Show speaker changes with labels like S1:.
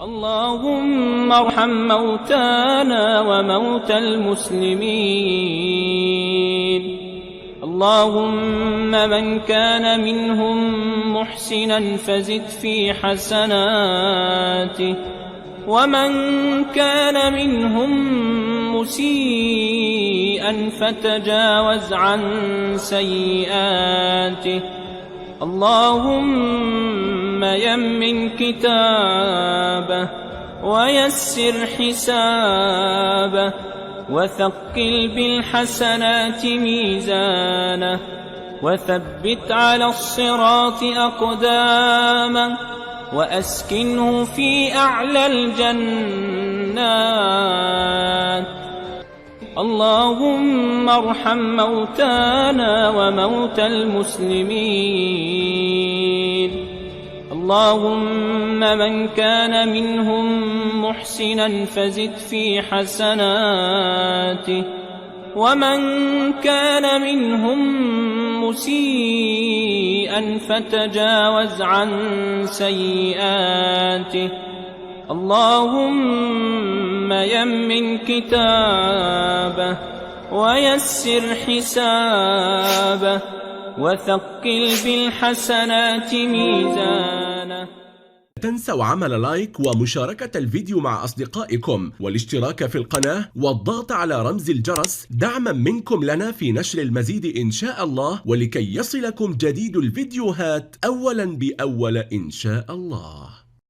S1: اللهم ارحم موتانا وموتى المسلمين. اللهم من كان منهم محسنا فزد في حسناته، ومن كان منهم مسيئا فتجاوز عن سيئاته. اللهم يمن كتابه ويسر حسابه، وثقل بالحسنات ميزانه، وثبت على الصراط أقدامه، وأسكنه في أعلى الجنات. اللهم ارحم موتانا وموتى المسلمين. اللهم من كان منهم محسنا فزد في حسناته، ومن كان منهم مسيئا فتجاوز عن سيئاته. اللهم يمن كتابه ويسر حسابه، وثقل بالحسنات ميزانه.
S2: لا تنسوا عمل لايك ومشاركة الفيديو مع أصدقائكم والاشتراك في القناة والضغط على رمز الجرس دعما منكم لنا في نشر المزيد إن شاء الله، ولكي يصلكم جديد الفيديوهات أولا بأول إن شاء الله.